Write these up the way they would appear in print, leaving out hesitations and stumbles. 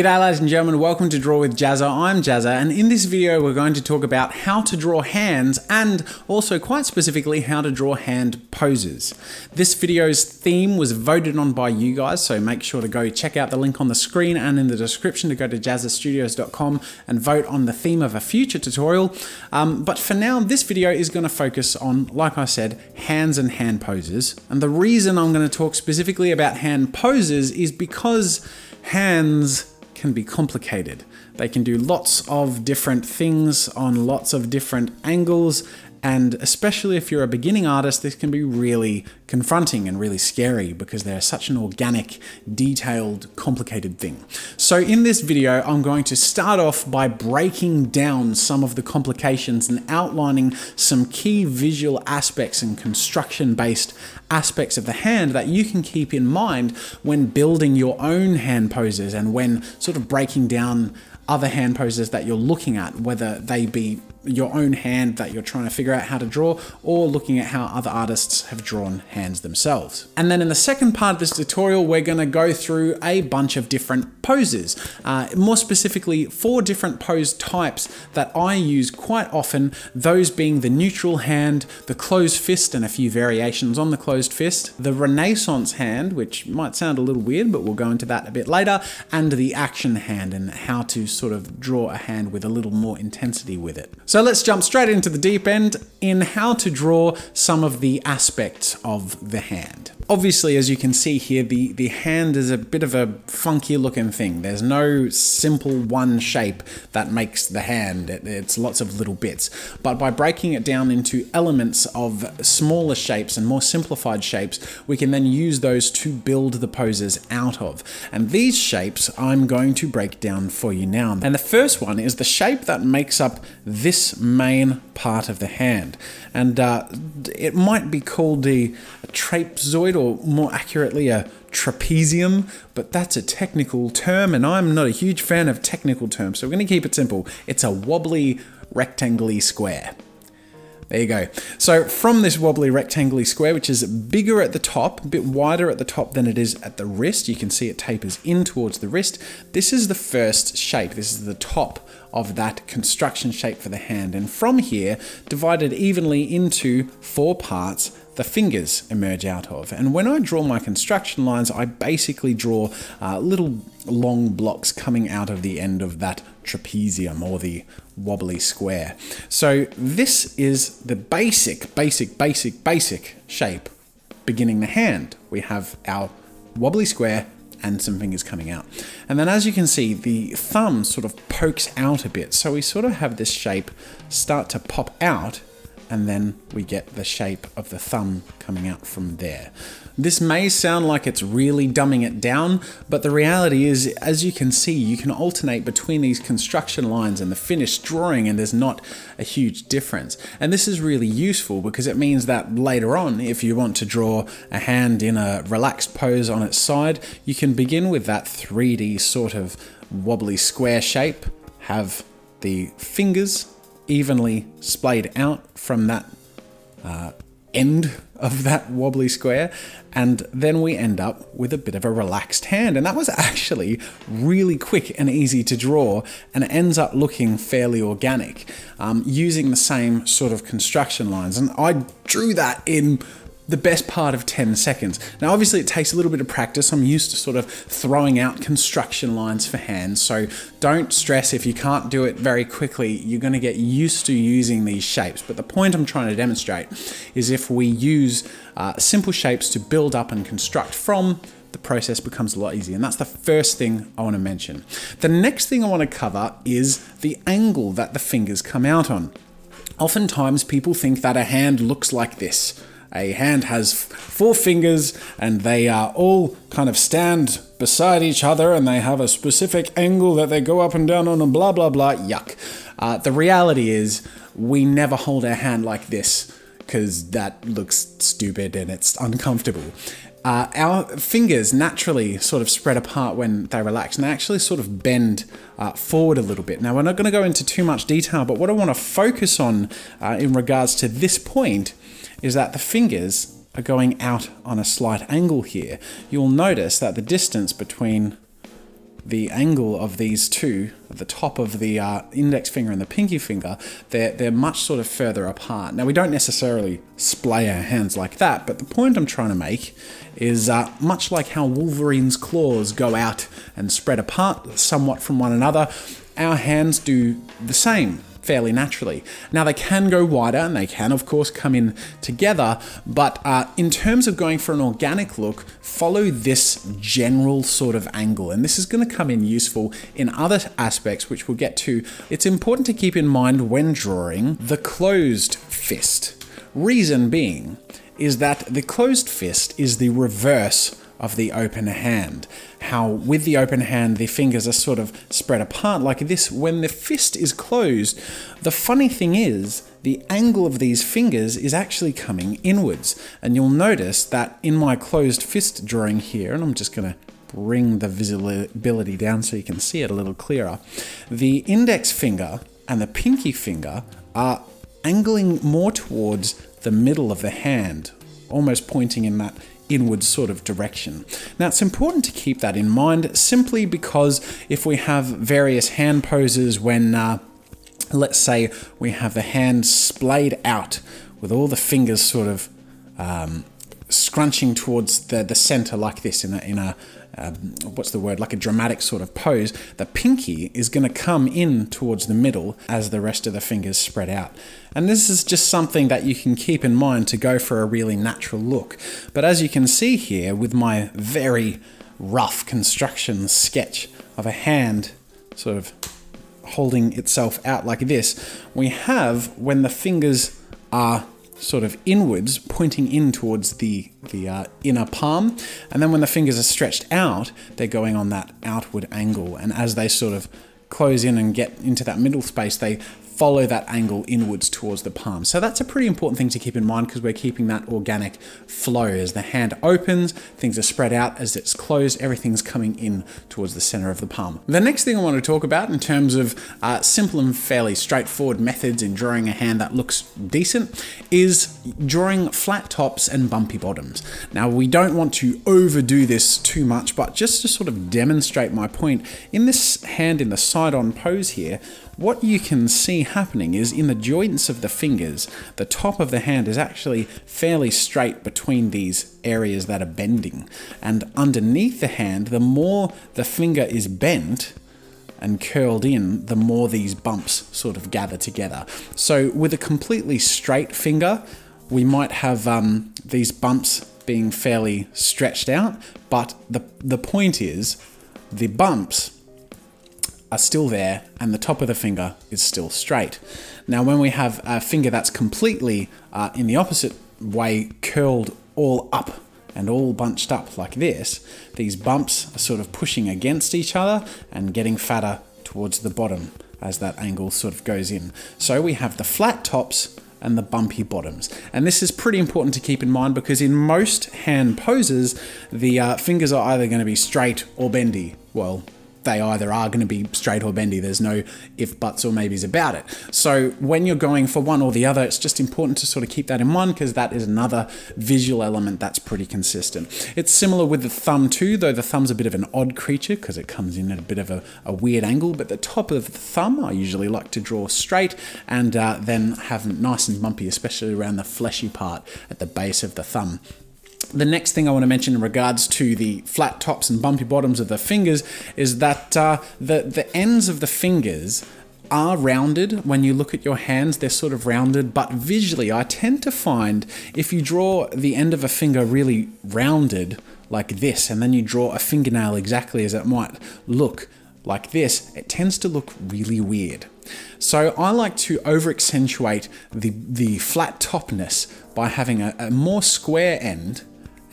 G'day ladies and gentlemen, welcome to Draw with Jazza. I'm Jazza, and in this video we're going to talk about how to draw hands and also quite specifically how to draw hand poses. This video's theme was voted on by you guys, so make sure to go check out the link on the screen and in the description to go to jazzastudios.com and vote on the theme of a future tutorial. But for now, this video is going to focus on, like I said, hands and hand poses. And the reason I'm going to talk specifically about hand poses is because hands can be complicated. They can do lots of different things on lots of different angles, and especially if you're a beginning artist, this can be really confronting and really scary because they're such an organic, detailed, complicated thing. So in this video, I'm going to start off by breaking down some of the complications and outlining some key visual aspects and construction-based aspects of the hand that you can keep in mind when building your own hand poses and when sort of breaking down other hand poses that you're looking at, whether they be your own hand that you're trying to figure out how to draw or looking at how other artists have drawn hands themselves. And then in the second part of this tutorial, we're going to go through a bunch of different poses, more specifically 4 different pose types that I use quite often, those being the neutral hand, the closed fist and a few variations on the closed fist, the Renaissance hand, which might sound a little weird, but we'll go into that a bit later, and the action hand and how to sort of draw a hand with a little more intensity with it. So let's jump straight into the deep end in how to draw some of the aspects of the hand. Obviously, as you can see here, the hand is a bit of a funky looking thing. There's no simple one shape that makes the hand. It's lots of little bits. But by breaking it down into elements of smaller shapes and more simplified shapes, we can then use those to build the poses out of. And these shapes I'm going to break down for you now. And the first one is the shape that makes up this main part of the hand. And it might be called a trapezoid, or more accurately a trapezium, but that's a technical term and I'm not a huge fan of technical terms, so we're going to keep it simple. It's a wobbly rectangular square. There you go. So from this wobbly rectangular square, which is bigger at the top, a bit wider at the top than it is at the wrist, you can see it tapers in towards the wrist. This is the first shape. This is the top of that construction shape for the hand. And from here, divided evenly into 4 parts, the fingers emerge out of. And when I draw my construction lines, I basically draw little long blocks coming out of the end of that trapezium or the wobbly square. So this is the basic shape beginning the hand. We have our wobbly square and some fingers coming out. And then as you can see, the thumb sort of pokes out a bit. So we sort of have this shape start to pop out, and then we get the shape of the thumb coming out from there. This may sound like it's really dumbing it down, but the reality is, as you can see, you can alternate between these construction lines and the finished drawing, and there's not a huge difference. And this is really useful because it means that later on, if you want to draw a hand in a relaxed pose on its side, you can begin with that 3D sort of wobbly square shape, have the fingers evenly splayed out from that end of that wobbly square, and then we end up with a bit of a relaxed hand. And that was actually really quick and easy to draw, and it ends up looking fairly organic using the same sort of construction lines. And I drew that in the best part of 10 seconds. Now, obviously it takes a little bit of practice. I'm used to sort of throwing out construction lines for hands, so don't stress if you can't do it very quickly. You're going to get used to using these shapes. But the point I'm trying to demonstrate is if we use simple shapes to build up and construct from, the process becomes a lot easier. And that's the first thing I want to mention. The next thing I want to cover is the angle that the fingers come out on. Oftentimes people think that a hand looks like this. A hand has 4 fingers and they are all kind of stand beside each other and they have a specific angle that they go up and down on and blah, blah, blah. Yuck. The reality is we never hold our hand like this because that looks stupid and it's uncomfortable. Our fingers naturally sort of spread apart when they relax, and they actually sort of bend forward a little bit. Now, we're not going to go into too much detail, but what I want to focus on in regards to this point is that the fingers are going out on a slight angle here. You'll notice that the distance between the angle of these two, at the top of the index finger and the pinky finger, they're much sort of further apart. Now we don't necessarily splay our hands like that, but the point I'm trying to make is much like how Wolverine's claws go out and spread apart somewhat from one another, our hands do the same fairly naturally. Now they can go wider and they can of course come in together, but in terms of going for an organic look, follow this general sort of angle, and this is going to come in useful in other aspects which we'll get to. It's important to keep in mind when drawing the closed fist. Reason being is that the closed fist is the reverse of the open hand. How with the open hand the fingers are sort of spread apart like this. When the fist is closed, the funny thing is the angle of these fingers is actually coming inwards, and you'll notice that in my closed fist drawing here, and I'm just going to bring the visibility down so you can see it a little clearer, the index finger and the pinky finger are angling more towards the middle of the hand, almost pointing in that inward sort of direction. Now it's important to keep that in mind simply because if we have various hand poses when let's say we have the hand splayed out with all the fingers sort of scrunching towards the center like this in a what's the word, like a dramatic sort of pose, the pinky is going to come in towards the middle as the rest of the fingers spread out. And this is just something that you can keep in mind to go for a really natural look. But as you can see here with my very rough construction sketch of a hand sort of holding itself out like this, we have when the fingers are sort of inwards, pointing in towards the inner palm, and then when the fingers are stretched out, they're going on that outward angle, and as they sort of close in and get into that middle space, they follow that angle inwards towards the palm. So that's a pretty important thing to keep in mind because we're keeping that organic flow. As the hand opens, things are spread out. As it's closed, everything's coming in towards the center of the palm. The next thing I want to talk about in terms of simple and fairly straightforward methods in drawing a hand that looks decent is drawing flat tops and bumpy bottoms. Now we don't want to overdo this too much, but just to sort of demonstrate my point, in this hand in the side-on pose here, what you can see happening is in the joints of the fingers, the top of the hand is actually fairly straight between these areas that are bending. And underneath the hand, the more the finger is bent and curled in, the more these bumps sort of gather together. So with a completely straight finger, we might have these bumps being fairly stretched out, but the point is the bumps are still there and the top of the finger is still straight. Now when we have a finger that's completely in the opposite way, curled all up and all bunched up like this, these bumps are sort of pushing against each other and getting fatter towards the bottom as that angle sort of goes in. So we have the flat tops and the bumpy bottoms. And this is pretty important to keep in mind because in most hand poses, the fingers are either going to be straight or bendy. Well, they either are going to be straight or bendy. There's no if, buts, or maybes about it. So when you're going for one or the other, it's just important to sort of keep that in mind because that is another visual element that's pretty consistent. It's similar with the thumb too, though the thumb's a bit of an odd creature because it comes in at a bit of a weird angle, but the top of the thumb I usually like to draw straight and then have nice and bumpy, especially around the fleshy part at the base of the thumb. The next thing I want to mention in regards to the flat tops and bumpy bottoms of the fingers is that the ends of the fingers are rounded. When you look at your hands, they're sort of rounded, but visually I tend to find if you draw the end of a finger really rounded like this, and then you draw a fingernail exactly as it might look like this, it tends to look really weird. So I like to over-accentuate the flat topness by having a more square end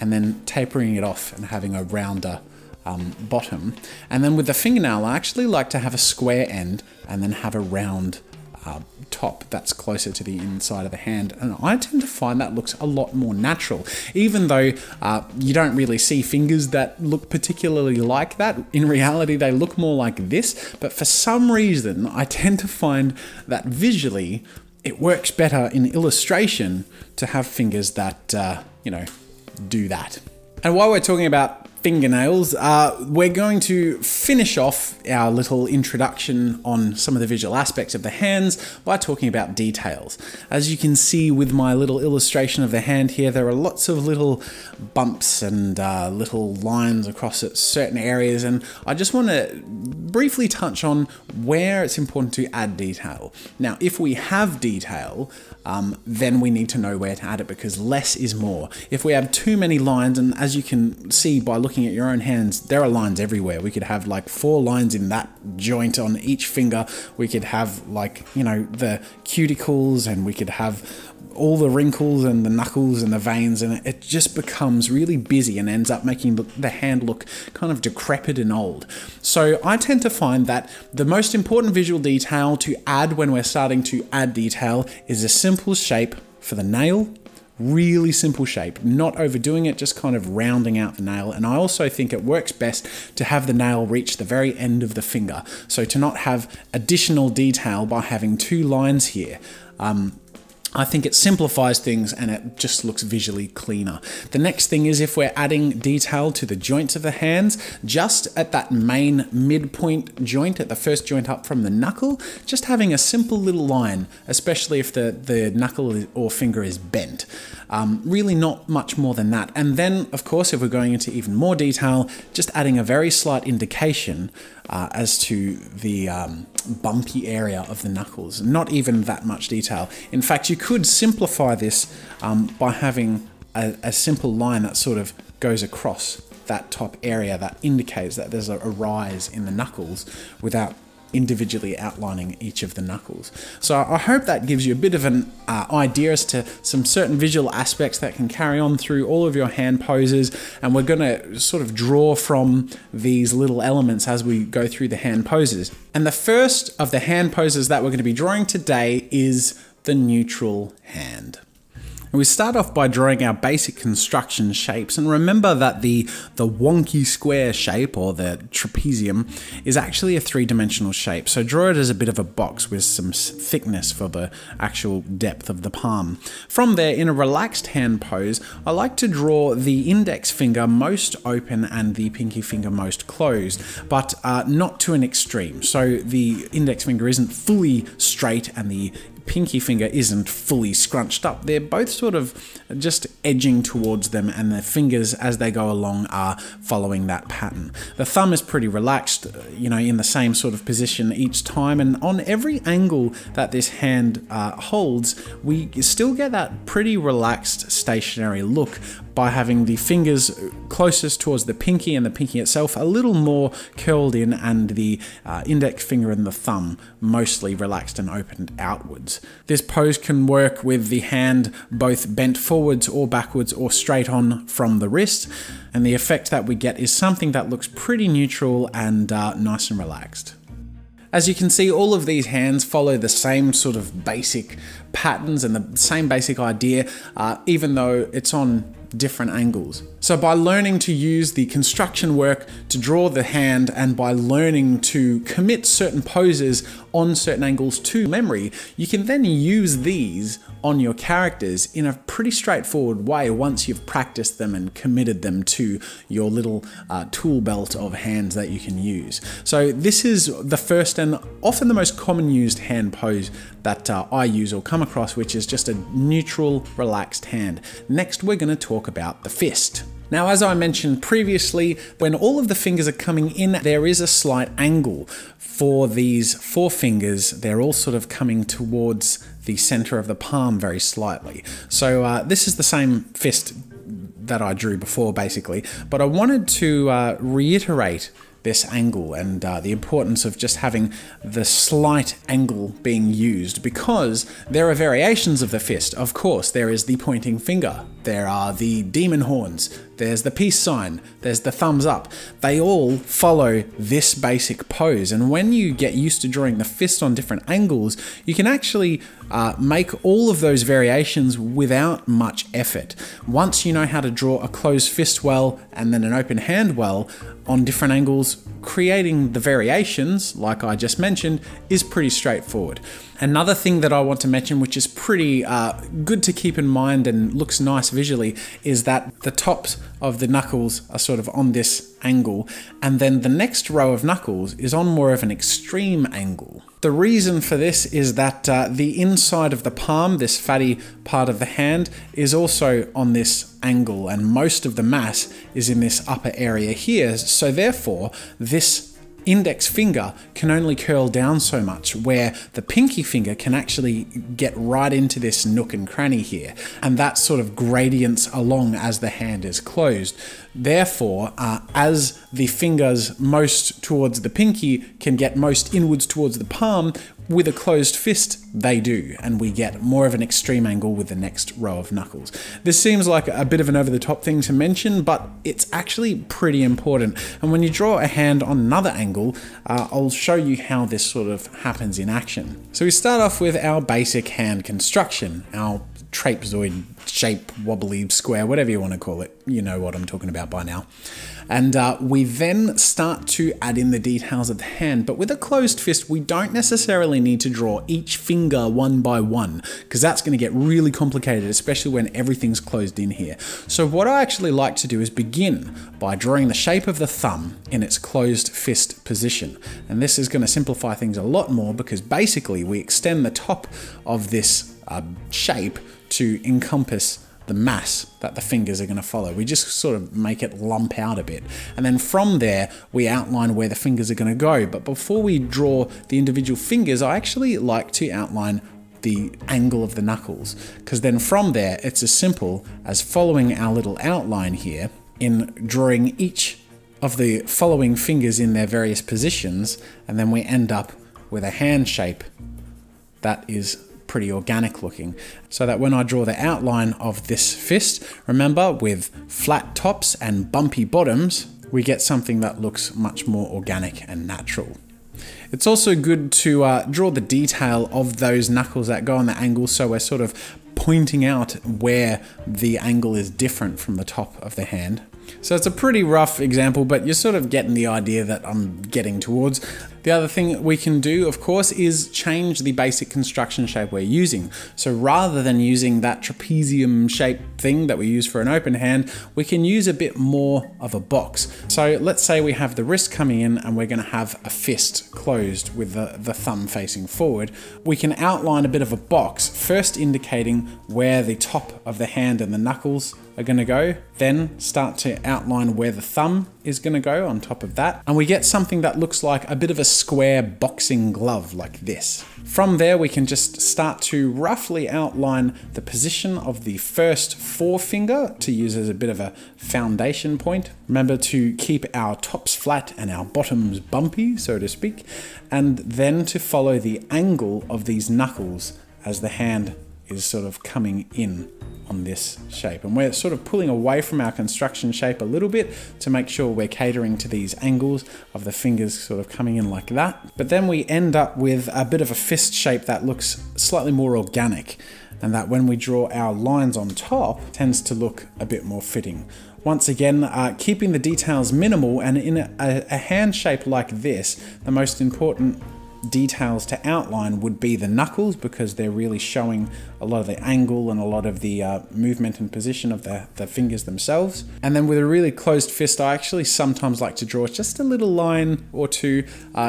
and then tapering it off and having a rounder bottom. And then with the fingernail, I actually like to have a square end and then have a round top that's closer to the inside of the hand. And I tend to find that looks a lot more natural, even though you don't really see fingers that look particularly like that. In reality, they look more like this, but for some reason, I tend to find that visually, it works better in illustration to have fingers that, you know, do that. And while we're talking about fingernails, we're going to finish off our little introduction on some of the visual aspects of the hands by talking about details. As you can see with my little illustration of the hand here, there are lots of little bumps and little lines across certain areas, and I just want to briefly touch on where it's important to add detail. Now, if we have detail, then we need to know where to add it, because less is more. If we have too many lines, and as you can see by looking at your own hands, there are lines everywhere. We could have like 4 lines in that joint on each finger. We could have, like, you know, the cuticles, and we could have all the wrinkles and the knuckles and the veins, and it just becomes really busy and ends up making the hand look kind of decrepit and old. So I tend to find that the most important visual detail to add when we're starting to add detail is a simple shape for the nail. Really simple shape, not overdoing it, just kind of rounding out the nail. And I also think it works best to have the nail reach the very end of the finger, so to not have additional detail by having 2 lines here. I think it simplifies things and it just looks visually cleaner. The next thing is, if we're adding detail to the joints of the hands, just at that main midpoint joint, at the first joint up from the knuckle, just having a simple little line, especially if the knuckle or finger is bent. Really not much more than that. And then, of course, if we're going into even more detail, just adding a very slight indication as to the bumpy area of the knuckles. Not even that much detail. In fact, you could simplify this by having a simple line that sort of goes across that top area that indicates that there's a rise in the knuckles without individually outlining each of the knuckles. So I hope that gives you a bit of an idea as to some certain visual aspects that can carry on through all of your hand poses, and we're going to sort of draw from these little elements as we go through the hand poses. And the first of the hand poses that we're going to be drawing today is the neutral hand. And we start off by drawing our basic construction shapes, and remember that the wonky square shape, or the trapezium, is actually a 3-dimensional shape. So draw it as a bit of a box with some thickness for the actual depth of the palm. From there, in a relaxed hand pose, I like to draw the index finger most open and the pinky finger most closed, but not to an extreme. So the index finger isn't fully straight and the pinky finger isn't fully scrunched up. They're both sort of just edging towards them, and the fingers as they go along are following that pattern. The thumb is pretty relaxed, you know, in the same sort of position each time, and on every angle that this hand holds, we still get that pretty relaxed stationary look by having the fingers closest towards the pinky and the pinky itself a little more curled in, and the index finger and the thumb mostly relaxed and opened outwards. This pose can work with the hand both bent forwards or backwards or straight on from the wrist, and the effect that we get is something that looks pretty neutral and nice and relaxed. As you can see, all of these hands follow the same sort of basic patterns and the same basic idea, even though it's on different angles. So by learning to use the construction work to draw the hand, and by learning to commit certain poses on certain angles to memory, you can then use these on your characters in a pretty straightforward way once you've practiced them and committed them to your little tool belt of hands that you can use. So this is the first and often the most common used hand pose that I use or come across, which is just a neutral, relaxed hand. Next, we're going to talk about the fist. Now, as I mentioned previously, when all of the fingers are coming in, there is a slight angle. For these 4 fingers, they're all sort of coming towards the center of the palm very slightly. So this is the same fist that I drew before, basically, but I wanted to reiterate this angle and the importance of just having the slight angle being used, because there are variations of the fist. Of course, there is the pointing finger, there are the demon horns, there's the peace sign, there's the thumbs up. They all follow this basic pose, and when you get used to drawing the fist on different angles, you can actually make all of those variations without much effort. Once you know how to draw a closed fist well and then an open hand well on different angles, creating the variations, like I just mentioned, is pretty straightforward. Another thing that I want to mention, which is pretty good to keep in mind and looks nice visually, is that the tops of the knuckles are sort of on this angle, and then the next row of knuckles is on more of an extreme angle. The reason for this is that the inside of the palm, this fatty part of the hand, is also on this angle, and most of the mass is in this upper area here. So therefore, this index finger can only curl down so much, where the pinky finger can actually get right into this nook and cranny here, and that sort of gradients along as the hand is closed. Therefore, as the fingers most towards the pinky can get most inwards towards the palm, with a closed fist, they do, and we get more of an extreme angle with the next row of knuckles. This seems like a bit of an over-the-top thing to mention, but it's actually pretty important. And when you draw a hand on another angle, I'll show you how this sort of happens in action. So we start off with our basic hand construction, our trapezoid shape, wobbly square, whatever you want to call it. You know what I'm talking about by now. And we then start to add in the details of the hand, but with a closed fist, we don't necessarily need to draw each finger one by one, because that's going to get really complicated, especially when everything's closed in here. So what I actually like to do is begin by drawing the shape of the thumb in its closed fist position. And this is going to simplify things a lot more, because basically we extend the top of this shape to encompass the mass that the fingers are going to follow. We just sort of make it lump out a bit. And then from there, we outline where the fingers are going to go. But before we draw the individual fingers, I actually like to outline the angle of the knuckles, because then from there, it's as simple as following our little outline here in drawing each of the following fingers in their various positions, and then we end up with a hand shape that is pretty organic looking, so that when I draw the outline of this fist, remember, with flat tops and bumpy bottoms, we get something that looks much more organic and natural. It's also good to draw the detail of those knuckles that go on the angle, so we're sort of pointing out where the angle is different from the top of the hand. So it's a pretty rough example, but you're sort of getting the idea that I'm getting towards. The other thing we can do, of course, is change the basic construction shape we're using. So rather than using that trapezium shaped thing that we use for an open hand, we can use a bit more of a box. So let's say we have the wrist coming in and we're going to have a fist closed with the thumb facing forward. We can outline a bit of a box, first indicating where the top of the hand and the knuckles are going to go, then start to outline where the thumb is going to go on top of that, and we get something that looks like a bit of a square boxing glove like this. From there, we can just start to roughly outline the position of the first forefinger to use as a bit of a foundation point. Remember to keep our tops flat and our bottoms bumpy, so to speak, and then to follow the angle of these knuckles as the hand is sort of coming in on this shape. And we're sort of pulling away from our construction shape a little bit to make sure we're catering to these angles of the fingers sort of coming in like that. But then we end up with a bit of a fist shape that looks slightly more organic, and that when we draw our lines on top tends to look a bit more fitting. Once again, keeping the details minimal, and in a hand shape like this, the most important details to outline would be the knuckles, because they're really showing a lot of the angle and a lot of the movement and position of the fingers themselves. And then with a really closed fist, I actually sometimes like to draw just a little line or two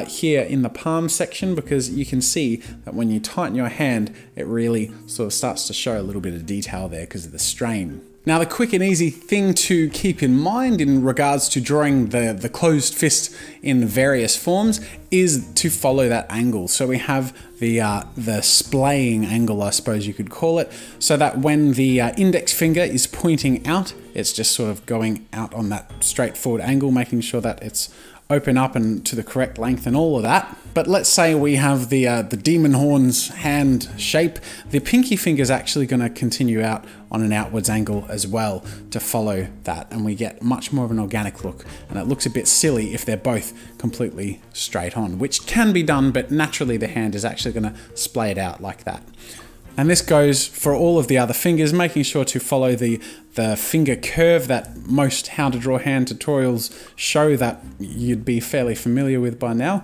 here in the palm section, because you can see that when you tighten your hand, it really sort of starts to show a little bit of detail there because of the strain. Now, the quick and easy thing to keep in mind in regards to drawing the closed fist in various forms is to follow that angle. So we have the splaying angle, I suppose you could call it, so that when the index finger is pointing out, it's just sort of going out on that straightforward angle, making sure that it's open up and to the correct length and all of that. But let's say we have the demon horns hand shape. The pinky finger is actually going to continue out on an outwards angle as well to follow that, and we get much more of an organic look, and it looks a bit silly if they're both completely straight on, which can be done, but naturally the hand is actually going to splay it out like that. And this goes for all of the other fingers, making sure to follow the finger curve that most how to draw hand tutorials show that you'd be fairly familiar with by now.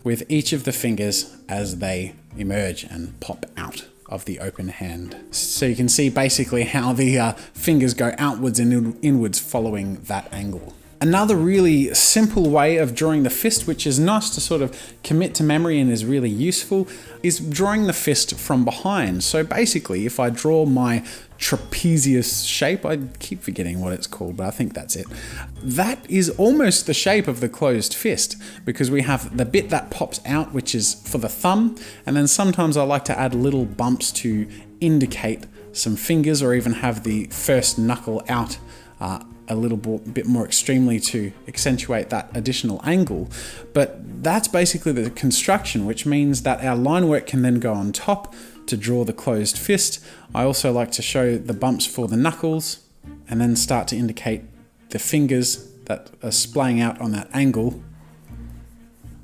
with each of the fingers as they emerge and pop out of the open hand. So you can see basically how the fingers go outwards and inwards following that angle. Another really simple way of drawing the fist, which is nice to sort of commit to memory and is really useful, is drawing the fist from behind. So basically, if I draw my trapezius shape, I keep forgetting what it's called, but I think that's it. That is almost the shape of the closed fist, because we have the bit that pops out, which is for the thumb, and then sometimes I like to add little bumps to indicate some fingers, or even have the first knuckle out a little bit more extremely to accentuate that additional angle. But that's basically the construction, which means that our line work can then go on top to draw the closed fist. I also like to show the bumps for the knuckles and then start to indicate the fingers that are splaying out on that angle.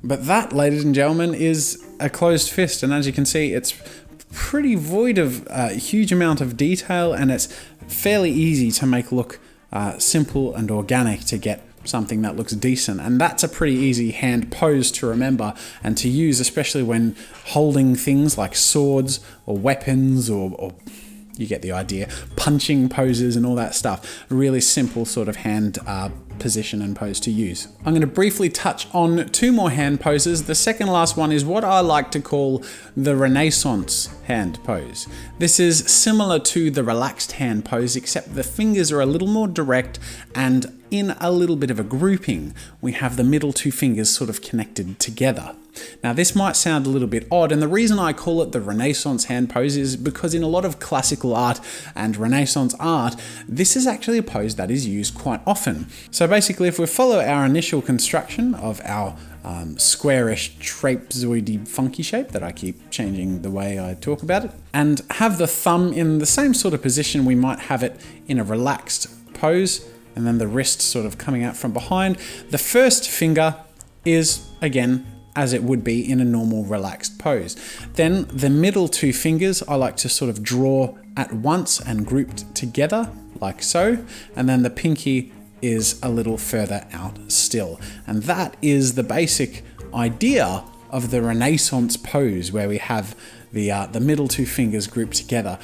But that, ladies and gentlemen, is a closed fist, and as you can see, it's pretty void of a huge amount of detail, and it's fairly easy to make look simple and organic to get something that looks decent. And that's a pretty easy hand pose to remember and to use, especially when holding things like swords or weapons or you get the idea, punching poses and all that stuff. A really simple sort of hand position and pose to use. I'm going to briefly touch on two more hand poses. The second last one is what I like to call the Renaissance hand pose. This is similar to the relaxed hand pose, except the fingers are a little more direct and in a little bit of a grouping. We have the middle two fingers sort of connected together. Now this might sound a little bit odd, and the reason I call it the Renaissance hand pose is because in a lot of classical art and Renaissance art, this is actually a pose that is used quite often. So basically, if we follow our initial construction of our squarish trapezoidy funky shape that I keep changing the way I talk about it, and have the thumb in the same sort of position we might have it in a relaxed pose, and then the wrist sort of coming out from behind, the first finger is, again, as it would be in a normal relaxed pose. Then the middle two fingers I like to sort of draw at once and grouped together like so, and then the pinky is a little further out still. And that is the basic idea of the Renaissance pose, where we have the middle two fingers grouped together.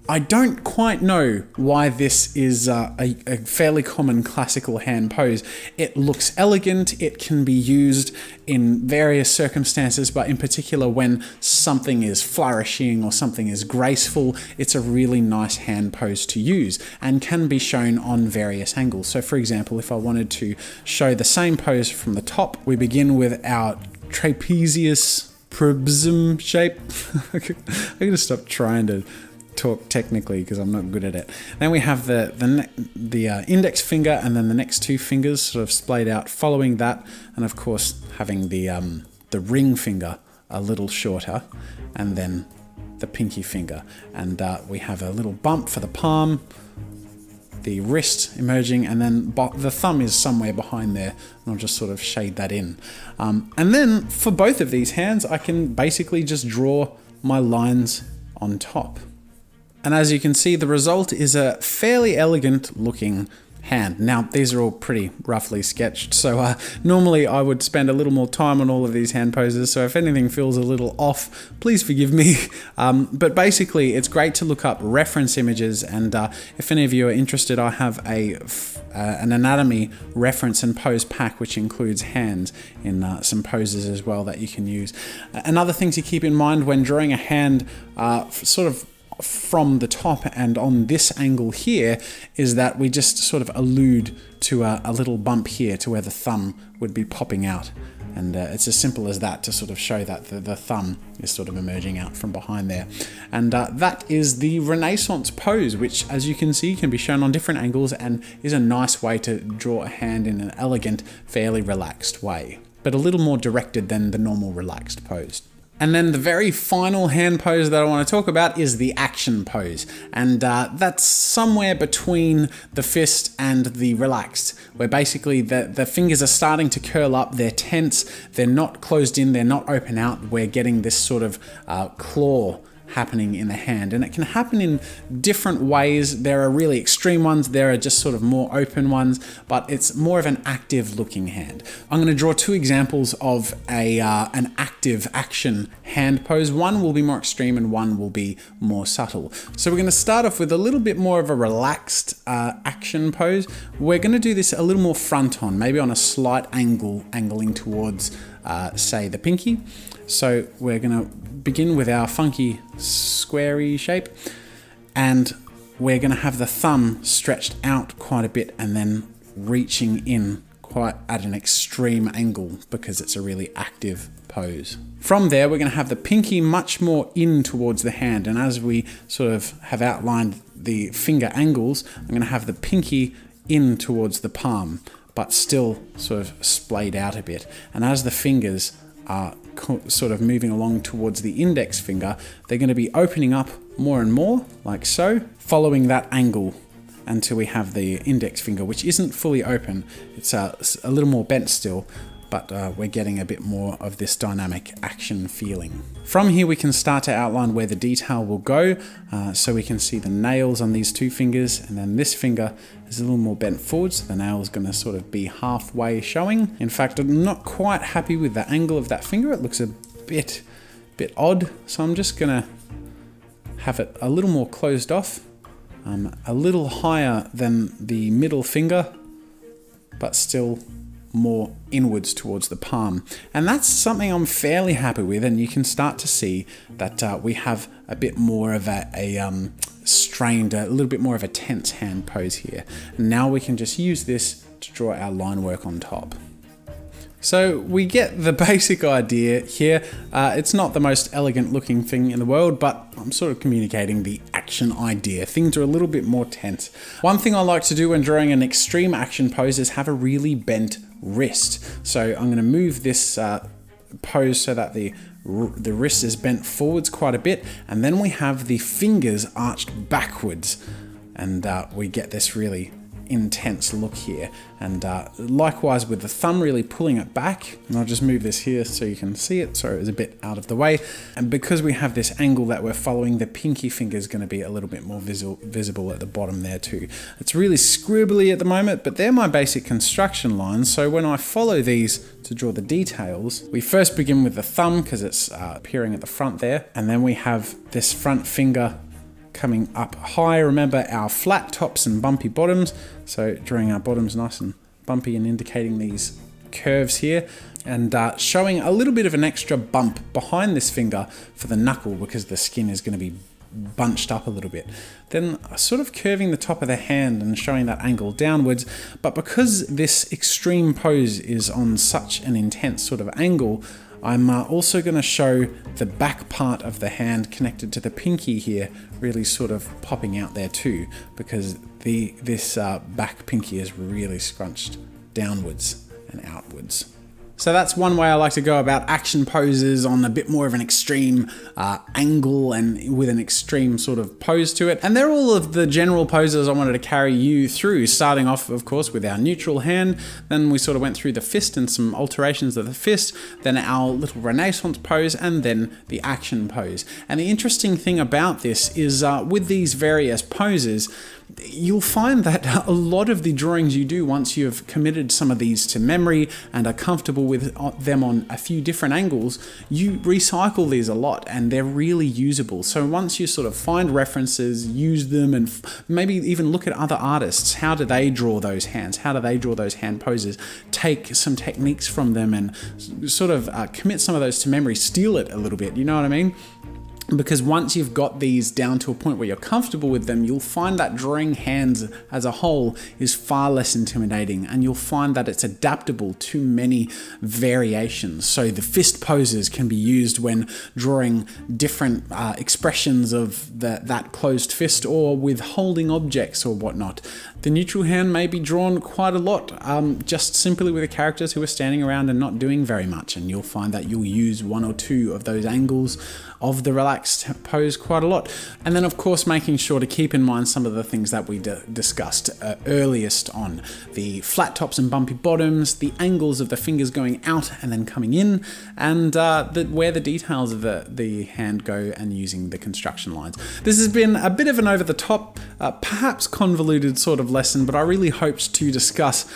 I don't quite know why this is a fairly common classical hand pose. It looks elegant, it can be used in various circumstances, but in particular when something is flourishing or something is graceful, it's a really nice hand pose to use and can be shown on various angles. So for example, if I wanted to show the same pose from the top, we begin with our trapezius prism shape. I'm gonna stop trying to talk technically because I'm not good at it. Then we have the index finger and then the next two fingers sort of splayed out following that, and of course having the ring finger a little shorter, and then the pinky finger, and we have a little bump for the palm, the wrist emerging, and then the thumb is somewhere behind there, and I'll just sort of shade that in. And then for both of these hands I can basically just draw my lines on top. And as you can see, the result is a fairly elegant looking hand. Now, these are all pretty roughly sketched, so normally I would spend a little more time on all of these hand poses, so if anything feels a little off, please forgive me. But basically, it's great to look up reference images, and if any of you are interested, I have an anatomy reference and pose pack which includes hands in some poses as well that you can use. Another thing to keep in mind when drawing a hand sort of from the top and on this angle here is that we just sort of allude to a little bump here to where the thumb would be popping out, and it's as simple as that to sort of show that the thumb is sort of emerging out from behind there. And that is the Renaissance pose, which as you can see can be shown on different angles and is a nice way to draw a hand in an elegant, fairly relaxed way, but a little more directed than the normal relaxed pose. And then the very final hand pose that I want to talk about is the action pose. And that's somewhere between the fist and the relaxed, where basically the fingers are starting to curl up, they're tense, they're not closed in, they're not open out. We're getting this sort of claw happening in the hand, and it can happen in different ways. There are really extreme ones, there are just sort of more open ones, but it's more of an active looking hand. I'm going to draw two examples of an active action hand pose. One will be more extreme and one will be more subtle. So we're going to start off with a little bit more of a relaxed action pose. We're going to do this a little more front on, maybe on a slight angle, angling towards say the pinky. So we're going to begin with our funky squarey shape, and we're going to have the thumb stretched out quite a bit and then reaching in quite at an extreme angle because it's a really active pose. From there, we're going to have the pinky much more in towards the hand, and as we sort of have outlined the finger angles, I'm going to have the pinky in towards the palm, but still sort of splayed out a bit. And as the fingers are sort of moving along towards the index finger, they're going to be opening up more and more, like so, following that angle until we have the index finger, which isn't fully open. It's a little more bent still, but we're getting a bit more of this dynamic action feeling. From here, we can start to outline where the detail will go. So we can see the nails on these two fingers, and then this finger is a little more bent forward, so the nail is going to sort of be halfway showing. In fact, I'm not quite happy with the angle of that finger. It looks a bit odd, so I'm just going to have it a little more closed off, a little higher than the middle finger, but still more inwards towards the palm. And that's something I'm fairly happy with, and you can start to see that we have a bit more of a strained, a little bit more of a tense hand pose here. And now we can just use this to draw our line work on top. So we get the basic idea here. It's not the most elegant looking thing in the world, but I'm sort of communicating the action idea. Things are a little bit more tense. One thing I like to do when drawing an extreme action pose is have a really bent wrist. So I'm going to move this pose so that the wrist is bent forwards quite a bit, and then we have the fingers arched backwards, and we get this really intense look here. And likewise with the thumb really pulling it back, and I'll just move this here so you can see it. Sorry, it was a bit out of the way. And because we have this angle that we're following, the pinky finger is going to be a little bit more visible at the bottom there too. It's really scribbly at the moment, but they're my basic construction lines. So when I follow these to draw the details, we first begin with the thumb because it's appearing at the front there, and then we have this front finger coming up high. Remember our flat tops and bumpy bottoms, so drawing our bottoms nice and bumpy and indicating these curves here, and showing a little bit of an extra bump behind this finger for the knuckle because the skin is going to be bunched up a little bit. Then sort of curving the top of the hand and showing that angle downwards, but because this extreme pose is on such an intense sort of angle, I'm also going to show the back part of the hand connected to the pinky here really sort of popping out there too, because this back pinky is really scrunched downwards and outwards. So that's one way I like to go about action poses, on a bit more of an extreme angle and with an extreme sort of pose to it. And they're all of the general poses I wanted to carry you through, starting off, of course, with our neutral hand. Then we sort of went through the fist and some alterations of the fist, then our little Renaissance pose, and then the action pose. And the interesting thing about this is with these various poses, you'll find that a lot of the drawings you do, once you've committed some of these to memory and are comfortable with them on a few different angles, you recycle these a lot and they're really usable. So once you sort of find references, use them, and maybe even look at other artists, how do they draw those hands? How do they draw those hand poses? Take some techniques from them and sort of commit some of those to memory, steal it a little bit, you know what I mean? Because once you've got these down to a point where you're comfortable with them, you'll find that drawing hands as a whole is far less intimidating, and you'll find that it's adaptable to many variations. So the fist poses can be used when drawing different expressions of that closed fist, or with holding objects or whatnot. The neutral hand may be drawn quite a lot, just simply with the characters who are standing around and not doing very much, and you'll find that you'll use one or two of those angles of the relaxed relaxed pose quite a lot. And then of course making sure to keep in mind some of the things that we discussed earliest on. The flat tops and bumpy bottoms, the angles of the fingers going out and then coming in, and where the details of the hand go and using the construction lines. This has been a bit of an over-the-top, perhaps convoluted sort of lesson, but I really hoped to discuss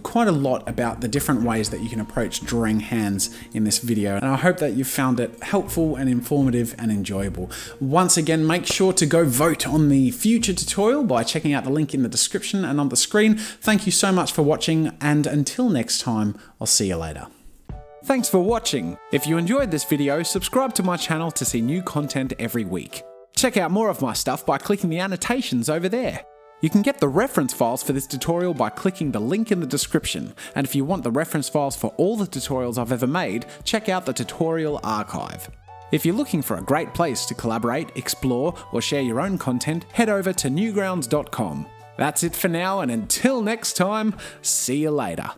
quite a lot about the different ways that you can approach drawing hands in this video, and I hope that you found it helpful and informative and enjoyable. Once again, make sure to go vote on the future tutorial by checking out the link in the description and on the screen. Thank you so much for watching, and until next time, I'll see you later. Thanks for watching. If you enjoyed this video, subscribe to my channel to see new content every week. Check out more of my stuff by clicking the annotations over there. You can get the reference files for this tutorial by clicking the link in the description, and if you want the reference files for all the tutorials I've ever made, check out the tutorial archive. If you're looking for a great place to collaborate, explore, or share your own content, head over to newgrounds.com. That's it for now, and until next time, see you later.